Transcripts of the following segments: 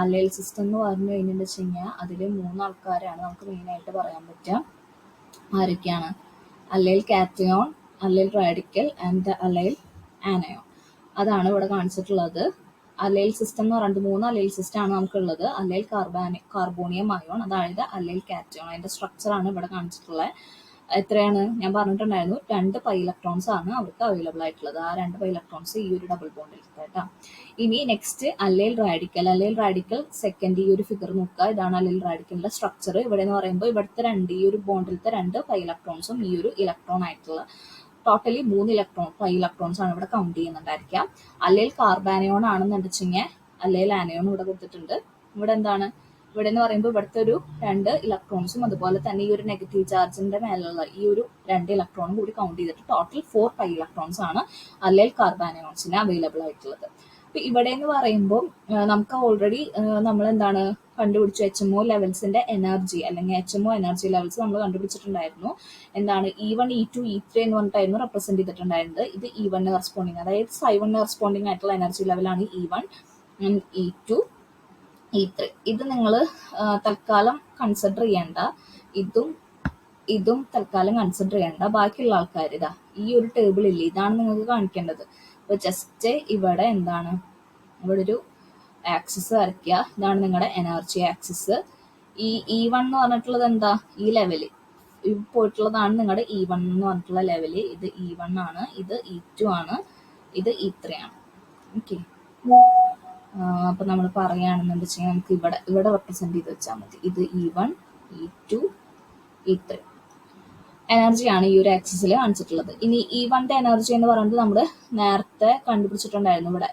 അല്ലൈൽ system എന്ന് പറഞ്ഞു കഴിഞ്ഞിട്ട് വെച്ച് കഴിഞ്ഞാൽ അതിൽ 3 ആൾക്കാരാണ് നമുക്ക് മെയിനായിട്ട് പറയാൻ പറ്റുക. ആരൊക്കെയാണ്? അല്ലൈൽ കാറ്റയോൺ, അല്ലൈൽ റാഡിക്കൽ ആൻഡ് അല്ലൈൽ ആനയോൺ. അതാണ് ഇവിടെ കാണിച്ചിട്ടുള്ളത്. അല്ലൈൽ സിസ്റ്റം എന്ന് പറഞ്ഞിട്ട് 3 അല്ലൈൽ സിസ്റ്റം ആണ് നമുക്കുള്ളത്. അല്ലൈൽ കാർബോണിയം അയോൺ, അതായത് അല്ലൈൽ കാറ്റയോൺ. അതിന്റെ സ്ട്രക്ചർ ആണ് ഇവിടെ കാണിച്ചിട്ടുള്ളത്. എത്രയാണ് ഞാൻ പറഞ്ഞിട്ടുണ്ടായിരുന്നു, 2 പൈ ഇലക്ട്രോൺസ് ആണ് അവർക്ക് അവൈലബിൾ ആയിട്ടുള്ളത്. ആ 2 പൈ ഇലക്ട്രോൺസ് ഈ ഒരു ഡബിൾ ബോണ്ടിൽ കേട്ടോ. ഇനി നെക്സ്റ്റ് അല്ലൈൽ റാഡിക്കൽ. അല്ലൈൽ റാഡിക്കൽ സെക്കൻഡ് ഈ ഒരു ഫിഗർ നോക്കുക. ഇതാണ് അല്ലൈൽ റാഡിക്കലിന്റെ സ്ട്രക്ചർ. ഇവിടെ എന്ന് പറയുമ്പോൾ ഇവിടുത്തെ ഈ ഒരു ബോണ്ടിലത്തെ 2 പൈ ഇലക്ട്രോൺസും ഈ ഒരു ഇലക്ട്രോൺ ആയിട്ടുള്ള ടോട്ടലി 3 പൈ ഇലക്ട്രോൺസ് ആണ് ഇവിടെ കൗണ്ട് ചെയ്യുന്നുണ്ടായിരിക്കാം. അല്ലൈൽ കാർബാനയോൺ ആണെന്ന് വെച്ചാൽ അല്ലൈൽ ആനയോൺ ഇവിടെ കൊടുത്തിട്ടുണ്ട്. ഇവിടെ എന്താണ്, ഇവിടെ എന്ന് പറയുമ്പോൾ ഇവിടുത്തെ ഒരു 2 ഇലക്ട്രോൺസും അതുപോലെ തന്നെ ഈ ഒരു നെഗറ്റീവ് ചാർജിന്റെ മേലുള്ള ഈ ഒരു 2 ഇലക്ട്രോണും കൂടി കൗണ്ട് ചെയ്തിട്ട് ടോട്ടൽ 4 പൈ ഇലക്ട്രോൺസ് ആണ് അല്ലൈൽ കാർബാനയോൺസിന് അവൈലബിൾ ആയിട്ടുള്ളത്. അപ്പൊ ഇവിടെ എന്ന് പറയുമ്പോൾ നമുക്ക് ഓൾറെഡി നമ്മൾ എന്താണ് കണ്ടുപിടിച്ചു, HMO ലെവൽസിന്റെ എനർജി അല്ലെങ്കിൽ HMO എനർജി ലെവൽസ് നമ്മൾ കണ്ടുപിടിച്ചിട്ടുണ്ടായിരുന്നു. എന്താണ് E1, E2, E3 എന്ന് പറഞ്ഞിട്ടായിരുന്നു റെപ്രസെന്റ് ചെയ്തിട്ടുണ്ടായിരുന്നത്. ഇത് E1 കറസ്പോണ്ടിങ്, അതായത് Psi1 കറസ്പോണ്ടിങ് ആയിട്ടുള്ള എനർജി ലെവലാണ് E1, E2, E3. ഇത് നിങ്ങൾ തൽക്കാലം കൺസിഡർ ചെയ്യേണ്ട, ഇതും തൽക്കാലം കൺസിഡർ ചെയ്യേണ്ട. ബാക്കിയുള്ള ആൾക്കാർ ഇതാ ഈ ഒരു ടേബിൾ ഇല്ലേ, ഇതാണ് നിങ്ങൾക്ക് കാണിക്കേണ്ടത്. അപ്പൊ ജസ്റ്റ് ഇവിടെ എന്താണ്, ഇവിടെ ഒരു ആക്സിസ് വരയ്ക്കുക. ഇതാണ് നിങ്ങളുടെ എനർജി ആക്സിസ്. ഈ E1 എന്ന് പറഞ്ഞിട്ടുള്ളത് എന്താ, ഈ ലെവല് പോയിട്ടുള്ളതാണ് നിങ്ങളുടെ E1 എന്ന് പറഞ്ഞിട്ടുള്ള ലെവല്. ഇത് E1 ആണ്, ഇത് E2 ആണ്, ഇത് E3 ആണ്. ഓക്കെ, അപ്പൊ നമ്മൾ പറയുകയാണെന്ന് വെച്ചാൽ നമുക്ക് ഇവിടെ റെപ്രസെന്റ് ചെയ്ത് വെച്ചാൽ മതി. ഇത് E1, E2, E3 എനർജിയാണ് ഈ ഒരു ആക്സിസിൽ കാണിച്ചിട്ടുള്ളത്. ഇനി E1ന്റെ എനർജി എന്ന് പറയുന്നത് നമ്മൾ നേരത്തെ കണ്ടുപിടിച്ചിട്ടുണ്ടായിരുന്നു, ഇവിടെ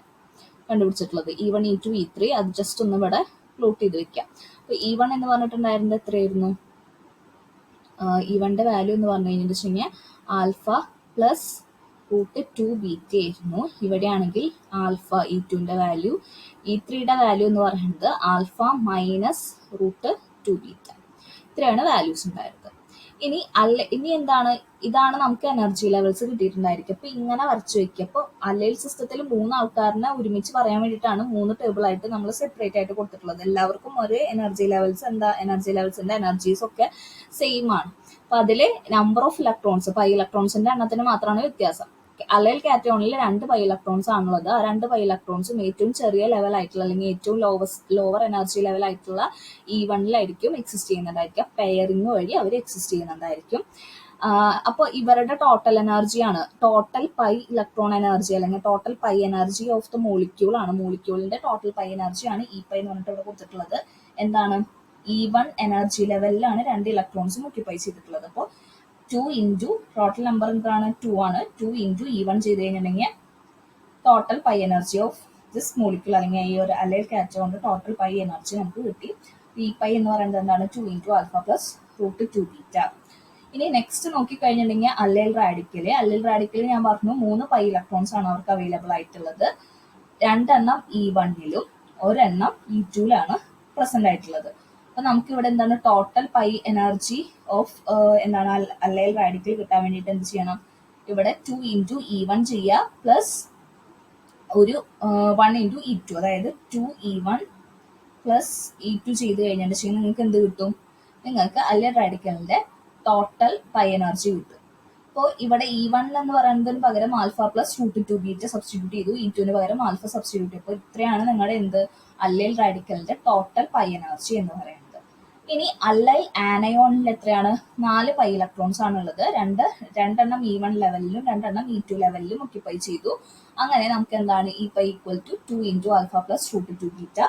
കണ്ടുപിടിച്ചിട്ടുള്ളത് E1, E2, E3. അത് ജസ്റ്റ് ഒന്ന് ഇവിടെ പ്ലോട്ട് ചെയ്ത് വെക്കാം. അപ്പൊ E1 എന്ന് പറഞ്ഞിട്ടുണ്ടായിരുന്നത് എത്രയായിരുന്നു? E1ന്റെ വാല്യൂ എന്ന് പറഞ്ഞു കഴിഞ്ഞിട്ടുണ്ടെങ്കിൽ ആൽഫ പ്ലസ് √2 ബീറ്റ ആയിരുന്നു. ഇവിടെയാണെങ്കിൽ ആൽഫ E2ന്റെ വാല്യൂ, E3യുടെ വാല്യൂ എന്ന് പറയുന്നത് ആൽഫ മൈനസ് √2 ബീറ്റ. ഇത്രയാണ് വാല്യൂസ് ഉണ്ടായിരുന്നത്. ഇനി എന്താണ്, ഇതാണ് നമുക്ക് എനർജി ലെവൽസ് കിട്ടിയിട്ടുണ്ടായിരിക്കും. അപ്പൊ ഇങ്ങനെ വരച്ചു വെക്കുക. അപ്പൊ അല്ലൈൽ സിസ്റ്റത്തിൽ 3 ആൾക്കാരനെ ഒരുമിച്ച് പറയാൻ വേണ്ടിയിട്ടാണ് 3 ടേബിൾ ആയിട്ട് നമ്മൾ സെപ്പറേറ്റ് ആയിട്ട് കൊടുത്തിട്ടുള്ളത്. എല്ലാവർക്കും ഒരു എനർജി ലെവൽസിന്റെ എനർജീസ് ഒക്കെ സെയിം ആണ്. അപ്പൊ അതില് നമ്പർ ഓഫ് ഇലക്ട്രോൺസ്, പൈ ഇലക്ട്രോൺസിന്റെ എണ്ണത്തിന് മാത്രമാണ് വ്യത്യാസം. അല്ലൈൽ കാറ്റയോണിൽ 2 പൈ ഇലക്ട്രോൺസ് ആണുള്ളത്. ആ 2 പൈ ഇലക്ട്രോൺസും ഏറ്റവും ചെറിയ ലെവൽ ആയിട്ടുള്ള അല്ലെങ്കിൽ ഏറ്റവും ലോവർ എനർജി ലെവൽ ആയിട്ടുള്ള E1ലായിരിക്കും എക്സിസ്റ്റ് ചെയ്യുന്നുണ്ടായിരിക്കും. പെയറിംഗ് വഴി അവർ എക്സിസ്റ്റ് ചെയ്യുന്നുണ്ടായിരിക്കും. അപ്പോൾ ഇവരുടെ ടോട്ടൽ എനർജിയാണ്, ടോട്ടൽ പൈ ഇലക്ട്രോൺ എനർജി അല്ലെങ്കിൽ total pi energy of the molecule ആണ്. മോളിക്യൂളിന്റെ ടോട്ടൽ പൈ എനർജിയാണ് E പൈ എന്ന് പറഞ്ഞിട്ട് ഇവിടെ കൊടുത്തിട്ടുള്ളത്. എന്താണ്, E1 എനർജി ലെവലിലാണ് 2 ഇലക്ട്രോൺസും ഓക്യുപ്പൈ ചെയ്തിട്ടുള്ളത്. അപ്പോൾ 2 ഇൻറ്റു ടോട്ടൽ നമ്പർ എന്താണ്, 2 ആണ്. 2 ഇൻറ്റു E1 ചെയ്ത് കഴിഞ്ഞിട്ടുണ്ടെങ്കിൽ total pi energy of this molecule അല്ലെങ്കിൽ ഈ ഒരു അല്ലൈൽ കാറ്റയോണിന്റെ ടോട്ടൽ പൈ എനർജി നമുക്ക് കിട്ടി. E പൈ എന്ന് പറയുന്നത് എന്താണ്, 2 ഇൻറ്റു ആൽഫ പ്ലസ് √2 ബീറ്റ. ഇനി നെക്സ്റ്റ് നോക്കിക്കഴിഞ്ഞിട്ടുണ്ടെങ്കിൽ അല്ലൈൽ റാഡിക്കല് ഞാൻ പറഞ്ഞു 3 പൈ ഇലക്ട്രോൺസ് ആണ് അവർക്ക് അവൈലബിൾ ആയിട്ടുള്ളത്. 2 എണ്ണം E1ലും 1 എണ്ണം E2ലാണ് പ്രസന്റ് ആയിട്ടുള്ളത്. അപ്പൊ നമുക്ക് ഇവിടെ എന്താണ് ടോട്ടൽ പൈ എനർജി ഓഫ് എന്താണ് അല്ലൈൽ റാഡിക്കൽ കിട്ടാൻ വേണ്ടിയിട്ട് എന്ത് ചെയ്യണം, ഇവിടെ 2 ഇൻറ്റു E1 ചെയ്യുക പ്ലസ് ഒരു 1 ഇൻറ്റു E2, അതായത് 2 E1 പ്ലസ് E2 ചെയ്ത് കഴിഞ്ഞിട്ടുണ്ടെങ്കിൽ നിങ്ങൾക്ക് എന്ത് കിട്ടും, നിങ്ങൾക്ക് അല്ലൈൽ റാഡിക്കലിന്റെ ടോട്ടൽ പൈ എനർജി കിട്ടും. അപ്പോൾ ഇവിടെ E1 എന്ന് പറയുന്നതിന് പകരം ആൽഫ പ്ലസ് √2 ബീറ്റ സബ്സ്റ്റിറ്റ്യൂട്ട് ചെയ്തു, E2ന് പകരം ആൽഫ സബ്സ്റ്റിറ്റ്യൂട്ട് ചെയ്തു. അപ്പോൾ ഇത്രയാണ് നിങ്ങളുടെ എന്ത് അല്ലൈൽ റാഡിക്കലിന്റെ ടോട്ടൽ പൈ എനർജി എന്ന് പറയുന്നത്. ഇനി അല്ലൈൽ ആനയോണിൽ എത്രയാണ്, 4 പൈ ഇലക്ട്രോൺസ് ആണുള്ളത്. രണ്ടെണ്ണം E1 ലെവലിലും 2 എണ്ണം E2 ലെവലിലും ഒക്യുപ്പൈ ചെയ്തു. അങ്ങനെ നമുക്ക് എന്താണ് E pi equal to 2 into alpha plus √2 beta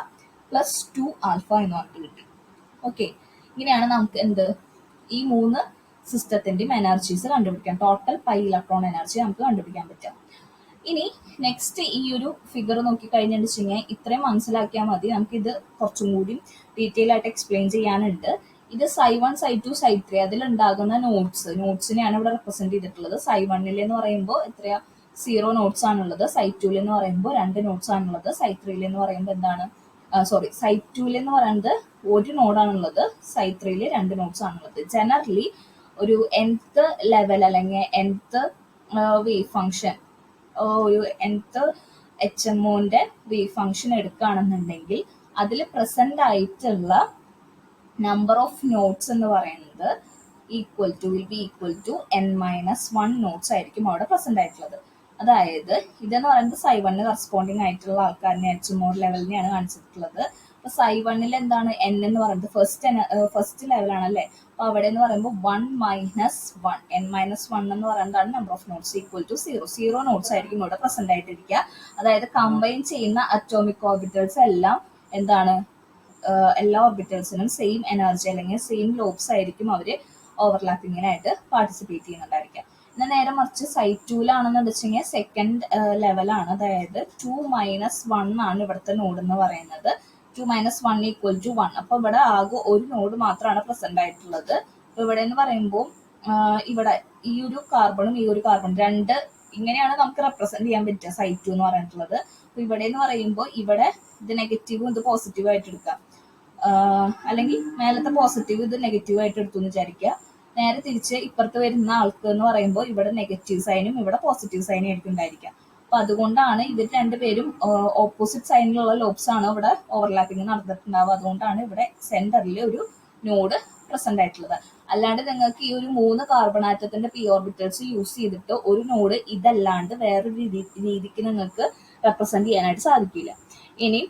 plus 2 alpha എന്ന് പറഞ്ഞിട്ട് കിട്ടി. ഓക്കെ, ഇങ്ങനെയാണ് നമുക്ക് എന്ത് ഈ 3 സിസ്റ്റത്തിന്റെയും എനർജീസ് കണ്ടുപിടിക്കാം. ടോട്ടൽ പൈ ഇലക്ട്രോൺ എനർജി നമുക്ക് കണ്ടുപിടിക്കാൻ പറ്റും. ഇനി നെക്സ്റ്റ് ഈ ഒരു ഫിഗർ നോക്കി കഴിഞ്ഞിട്ടുണ്ടെങ്കിൽ ഇത്രയും മനസ്സിലാക്കിയാൽ മതി. നമുക്കിത് കുറച്ചും കൂടി ഡീറ്റെയിൽ ആയിട്ട് എക്സ്പ്ലെയിൻ ചെയ്യാനുണ്ട്. ഇത് Psi1, Psi2, Psi3 അതിലുണ്ടാകുന്ന നോട്ട്സിനെയാണ് ഇവിടെ റെപ്രസെന്റ് ചെയ്തിട്ടുള്ളത്. Psi1 എന്ന് പറയുമ്പോൾ എത്രയാ 0 നോട്ട്സ് ആണുള്ളത്. Psi2 എന്ന് പറയുമ്പോൾ 2 നോട്ട്സ് ആണുള്ളത്. Psi3 എന്ന് പറയുമ്പോൾ എന്താണ്, Psi2 എന്ന് പറയുന്നത് 1 നോഡാണുള്ളത്. Psi3 2 നോട്ട്സ് ആണുള്ളത്. ജനറലി ഒരു nth ലെവൽ അല്ലെങ്കിൽ nth വേവ് ഫംഗ്ഷൻ, ഒരു nth HMOന്റെ വേവ് ഫംഗ്ഷൻ എടുക്കുകയാണെന്നുണ്ടെങ്കിൽ അതിൽ പ്രസന്റ് ആയിട്ടുള്ള നമ്പർ ഓഫ് നോട്ട്സ് എന്ന് പറയുന്നത് will be equal to n-1 nodes ആയിരിക്കും അവിടെ പ്രസന്റ് ആയിട്ടുള്ളത്. അതായത് ഇതെന്ന് പറയുന്നത് Psi1 കറസ്പോണ്ടിങ് ആയിട്ടുള്ള ആൾക്കാരിനെ H-mod ലെവലിനെയാണ് കാണിച്ചിട്ടുള്ളത്. അപ്പൊ Psi1 എന്താണ് n എന്ന് പറയുന്നത് ഫസ്റ്റ് ലെവലാണ് അല്ലേ. അപ്പൊ അവിടെ എന്ന് പറയുമ്പോൾ n-1 എന്ന് പറയുന്നതാണ് number of nodes equal to 0 nodes ആയിരിക്കും ഇവിടെ പ്രസന്റ് ആയിട്ടിരിക്കുക. അതായത് കമ്പൈൻ ചെയ്യുന്ന അറ്റോമിക് ഓർബിറ്റൽസ് എല്ലാം എന്താണ് എല്ലാ ഓർബിറ്റൽസിനും സെയിം എനർജി അല്ലെങ്കിൽ സെയിം ലോബ്സ് ആയിരിക്കും അവർ ഓവർലാപ്പിങ്ങിനായിട്ട് പാർട്ടിസിപ്പേറ്റ് ചെയ്യുന്നുണ്ടായിരിക്കുക. എന്നാൽ നേരെ മറിച്ച് Psi2 വെച്ചെങ്കിൽ സെക്കൻഡ് ലെവലാണ്. അതായത് 2-1 ആണ് ഇവിടുത്തെ നോഡ് എന്ന് പറയുന്നത്. 2-1 ഈക്വൽ ടു 1. അപ്പൊ ഇവിടെ ആകെ ഒരു നോഡ് മാത്രമാണ് പ്രസന്റ് ആയിട്ടുള്ളത്. അപ്പൊ ഇവിടെ എന്ന് പറയുമ്പോൾ ഇവിടെ ഈ ഒരു കാർബണും ഈ ഒരു കാർബണും രണ്ട് ഇങ്ങനെയാണ് നമുക്ക് റെപ്രസെന്റ് ചെയ്യാൻ പറ്റുക Psi2 എന്ന് പറഞ്ഞിട്ടുള്ളത്. അപ്പൊ ഇവിടെ എന്ന് പറയുമ്പോൾ ഇവിടെ ഇത് നെഗറ്റീവും ഇത് പോസിറ്റീവ് ആയിട്ട് എടുക്കാം. അല്ലെങ്കിൽ മേലത്തെ പോസിറ്റീവ് ഇത് നെഗറ്റീവ് ആയിട്ട് എടുത്തു എന്ന് വിചാരിക്കുക. നേരെ തിരിച്ച് ഇപ്പുറത്ത് വരുന്ന ആൾക്ക് എന്ന് പറയുമ്പോൾ ഇവിടെ നെഗറ്റീവ് സൈനും ഇവിടെ പോസിറ്റീവ് സൈനും ആയിരിക്കും ഉണ്ടായിരിക്കുക. അപ്പൊ അതുകൊണ്ടാണ് ഇവർ രണ്ടുപേരും ഓപ്പോസിറ്റ് സൈനിലുള്ള ലോബ്സ് ആണ് ഇവിടെ ഓവർലാപ്പിംഗ് നടന്നിട്ടുണ്ടാവുക. അതുകൊണ്ടാണ് ഇവിടെ സെന്ററിൽ ഒരു നോഡ് പ്രസന്റ് ആയിട്ടുള്ളത്. അല്ലാണ്ട് നിങ്ങൾക്ക് ഈ ഒരു 3 കാർബൺ ആറ്റത്തിന്റെ പി ഓർബിറ്റൽസ് യൂസ് ചെയ്തിട്ട് ഒരു നോഡ് ഇതല്ലാണ്ട് വേറൊരു രീതിക്ക് നിങ്ങൾക്ക് റെപ്രസെന്റ് ചെയ്യാനായിട്ട് സാധിക്കില്ല. ഇനി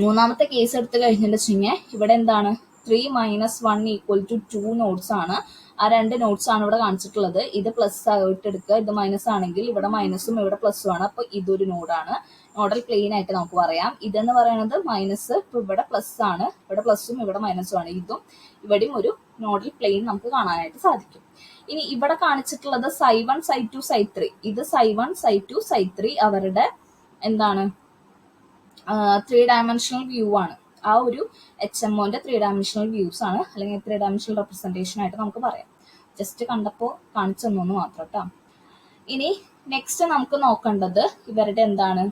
മൂന്നാമത്തെ കേസ് എടുത്തു കഴിഞ്ഞിട്ടുണ്ടെങ്കിൽ ഇവിടെ എന്താണ് 3-1 ഈക്വൽ ടു 2 നോട്ട്സ് ആണ്. ആ രണ്ട് നോട്ട്സ് ആണ് ഇവിടെ കാണിച്ചിട്ടുള്ളത്. ഇത് പ്ലസ് ആയിട്ട് എടുക്കുക, ഇത് മൈനസ് ആണെങ്കിൽ ഇവിടെ മൈനസും ഇവിടെ പ്ലസും ആണ്. അപ്പൊ ഇതൊരു നോഡാണ്. നോഡൽ പ്ലെയിൻ ആയിട്ട് നമുക്ക് പറയാം. ഇതെന്ന് പറയുന്നത് മൈനസ്, ഇപ്പൊ ഇവിടെ പ്ലസ് ആണ്, ഇവിടെ പ്ലസും ഇവിടെ മൈനസും ആണ്. ഇതും ഇവിടെയും ഒരു നോഡൽ പ്ലെയിൻ നമുക്ക് കാണാനായിട്ട് സാധിക്കും. ഇനി ഇവിടെ കാണിച്ചിട്ടുള്ളത് Psi1, Psi2, Psi3. ഇത് Psi1, Psi2, Psi3 അവരുടെ എന്താണ് 3-dimensional വ്യൂ ആണ്. ആ ഒരു HMOന്റെ 3-dimensional വ്യൂസ് ആണ്, അല്ലെങ്കിൽ 3-dimensional റെപ്രസെന്റേഷൻ ആയിട്ട് നമുക്ക് പറയാം. ജസ്റ്റ് കണ്ടപ്പോൾ കാണിച്ചു തന്നു മാത്രം കേട്ടോ. ഇനി നെക്സ്റ്റ് നമുക്ക് നോക്കേണ്ടത് ഇവരുടെ എന്താണ്